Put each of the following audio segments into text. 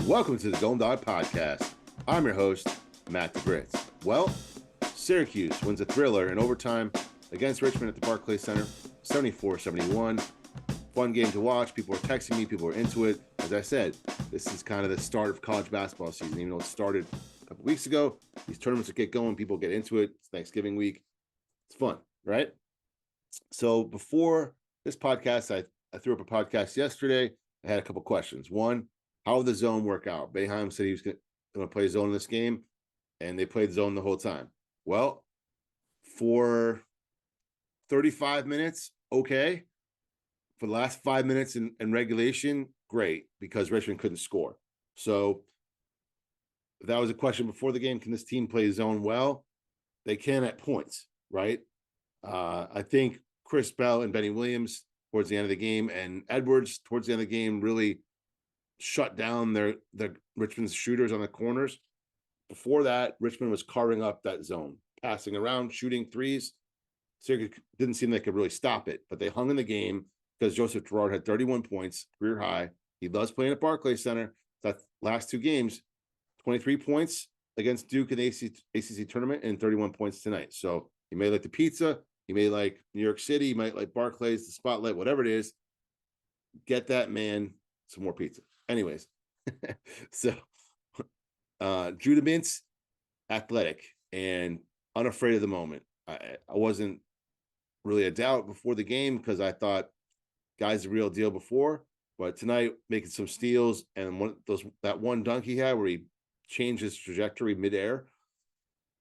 Welcome to the Dawg podcast. I'm your host, Matt DeBritz. Well, Syracuse wins a thriller in overtime against Richmond at the Barclays Center, 74-71. Fun game to watch. People are texting me. People are into it. As I said, this is kind of the start of college basketball season. Even though it started a couple weeks ago, these tournaments will get going. People get into it. It's Thanksgiving week. It's fun, right? So before this podcast, I threw up a podcast yesterday. I had a couple questions. One, how did the zone work out? Boeheim said he was going to play zone in this game, and they played zone the whole time. Well, for 35 minutes, okay. For the last 5 minutes in regulation, great, because Richmond couldn't score. So that was a question before the game. Can this team play zone well? They can at points, right? I think Chris Bell and Benny Williams towards the end of the game and Edwards towards the end of the game really shut down their Richmond's shooters on the corners. Before that, Richmond was carving up that zone, passing around, shooting threes. Syracuse didn't seem like they could really stop it, but they hung in the game because Joseph Girard had 31 points, career high. He loves playing at Barclays Center. That last two games, 23 points against Duke in the ACC tournament and 31 points tonight. So he may like the pizza. He may like New York City. He might like Barclays, the Spotlight, whatever it is. Get that man some more pizza. Anyways, so Judah Mintz, athletic and unafraid of the moment. I wasn't really a doubt before the game because I thought guy's the real deal before, but tonight making some steals and that one dunk he had where he changed his trajectory midair,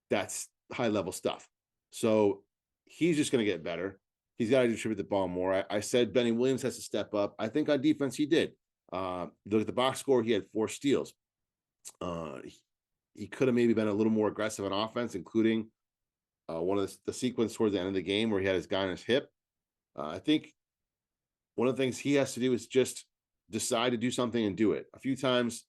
that's high level stuff. So he's just going to get better. He's got to distribute the ball more. I said Benny Williams has to step up. I think on defense he did. Look at the box score. He had 4 steals. He could have maybe been a little more aggressive on offense, including one of the sequence towards the end of the game where he had his guy on his hip. I think one of the things he has to do is just decide to do something and do it. A few times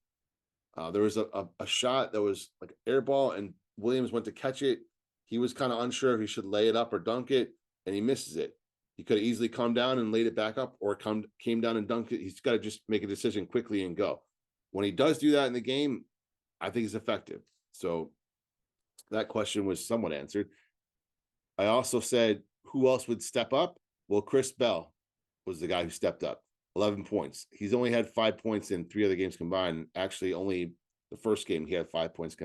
there was a shot that was like an air ball and Williams went to catch it. He was kind of unsure if he should lay it up or dunk it, and he misses it. He could have easily come down and laid it back up or came down and dunked it. He's got to just make a decision quickly and go. When he does do that in the game, I think it's effective. So that question was somewhat answered. I also said, who else would step up? Well, Chris Bell was the guy who stepped up. 11 points. He's only had 5 points in 3 other games combined. Actually, only the first game he had 5 points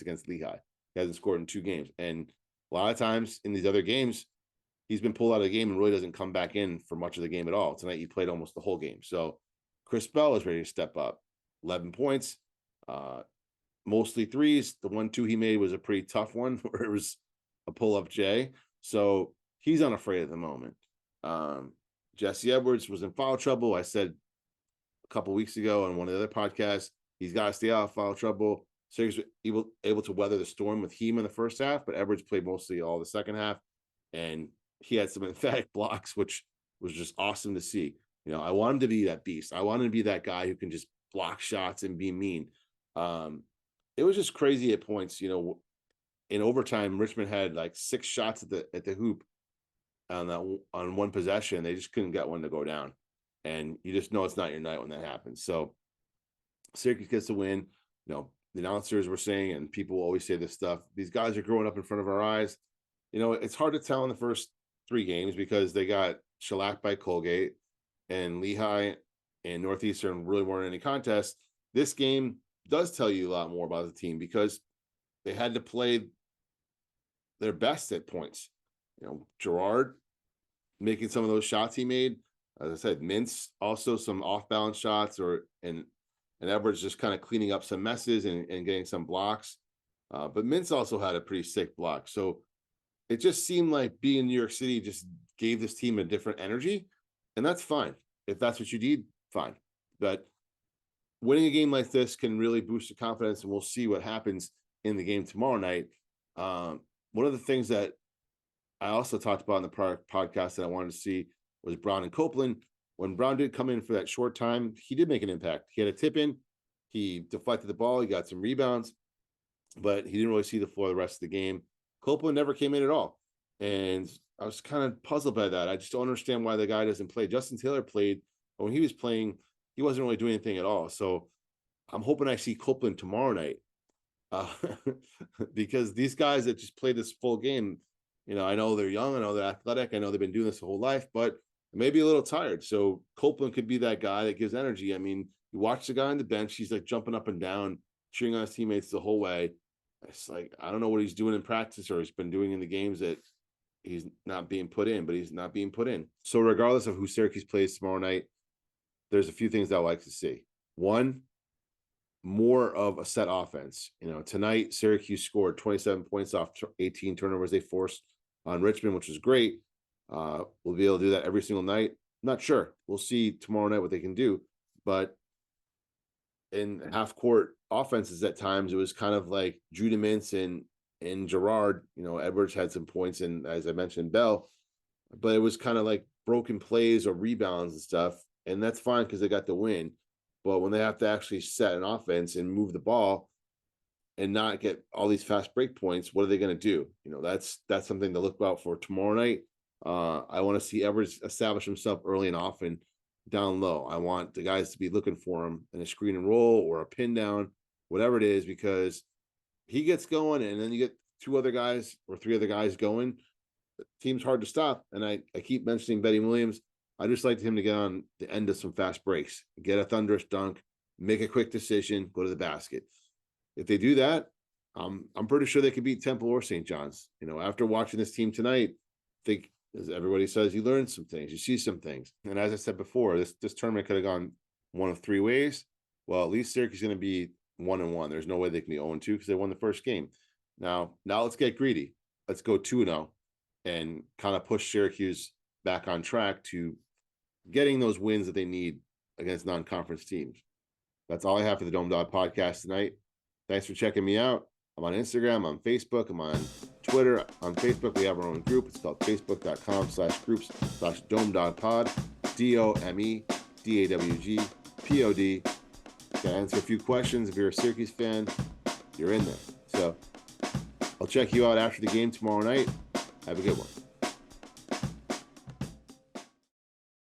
against Lehigh. He hasn't scored in 2 games. And a lot of times in these other games, he's been pulled out of the game and really doesn't come back in for much of the game at all. Tonight, he played almost the whole game. So Chris Bell is ready to step up. 11 points, mostly threes. The 1-2 he made was a pretty tough one where it was a pull-up J. So he's unafraid at the moment. Jesse Edwards was in foul trouble. I said a couple weeks ago on one of the other podcasts, he's got to stay out of foul trouble. Syracuse was able to weather the storm with him in the first half, but Edwards played mostly all the second half, and he had some emphatic blocks, which was just awesome to see. You know, I want him to be that beast. I want him to be that guy who can just block shots and be mean. It was just crazy at points. You know, in overtime, Richmond had like 6 shots at the hoop on one possession. They just couldn't get one to go down, and you just know it's not your night when that happens. So Syracuse gets the win. You know, the announcers were saying, and people always say this stuff, these guys are growing up in front of our eyes. You know, it's hard to tell in the first 3 games because they got shellacked by Colgate, and Lehigh and Northeastern really weren't any contest. This game does tell you a lot more about the team because they had to play their best at points. You know, Girard making some of those shots he made. As I said, Mintz also some off-balance shots, and Edwards just kind of cleaning up some messes and getting some blocks. But Mintz also had a pretty sick block. So it just seemed like being in New York City just gave this team a different energy, and that's fine. If that's what you need, fine. But winning a game like this can really boost your confidence, and we'll see what happens in the game tomorrow night. One of the things that I also talked about in the prior podcast that I wanted to see was Brown and Copeland. When Brown did come in for that short time, he did make an impact. He had a tip in, he deflected the ball, he got some rebounds, but he didn't really see the floor the rest of the game. Copeland never came in at all. And I was kind of puzzled by that. I just don't understand why the guy doesn't play. Justin Taylor played, but when he was playing, he wasn't really doing anything at all. So I'm hoping I see Copeland tomorrow night, uh, because these guys that just played this full game, I know they're young, I know they're athletic, I know they've been doing this the whole life, but maybe a little tired. So Copeland could be that guy that gives energy. I mean, you watch the guy on the bench, he's like jumping up and down, cheering on his teammates the whole way. It's like, I don't know what he's doing in practice or he's been doing in the games that he's not being put in, but he's not being put in. So regardless of who Syracuse plays tomorrow night, there's a few things I like to see. One, more of a set offense. Tonight Syracuse scored 27 points off 18 turnovers they forced on Richmond, which was great. We'll be able to do that every single night. Not sure. We'll see tomorrow night what they can do. But in half court offenses at times, it was kind of like Judiments and Girard. Edwards had some points, and as I mentioned, Bell, but it was kind of like broken plays or rebounds and stuff. And that's fine because they got the win. But when they have to actually set an offense and move the ball and not get all these fast break points, what are they going to do? That's something to look out for tomorrow night. I want to see Edwards establish himself early and often down low. I want the guys to be looking for him in a screen and roll or a pin down, whatever it is, because he gets going and then you get two other guys or three other guys going. The team's hard to stop. And I keep mentioning Betty Williams. I just like him to get on the end of some fast breaks, get a thunderous dunk, make a quick decision, go to the basket. If they do that, I'm pretty sure they could beat Temple or St. John's. After watching this team tonight, I think, as everybody says, you learn some things, you see some things. And as I said before, this tournament could have gone one of three ways. Well, at least Syracuse is going to be 1-1. There's no way they can be 0-2 because they won the first game. Now let's get greedy. Let's go 2-0 and kind of push Syracuse back on track to getting those wins that they need against non-conference teams. That's all I have for the Dome Dog podcast tonight. Thanks for checking me out. I'm on Instagram, I'm on Facebook, I'm on Twitter. On Facebook, we have our own group. It's called facebook.com/groups/domedogpod, DOMEDAWGPOD. Can answer a few questions. If you're a Syracuse fan, you're in there. So I'll check you out after the game tomorrow night. Have a good one.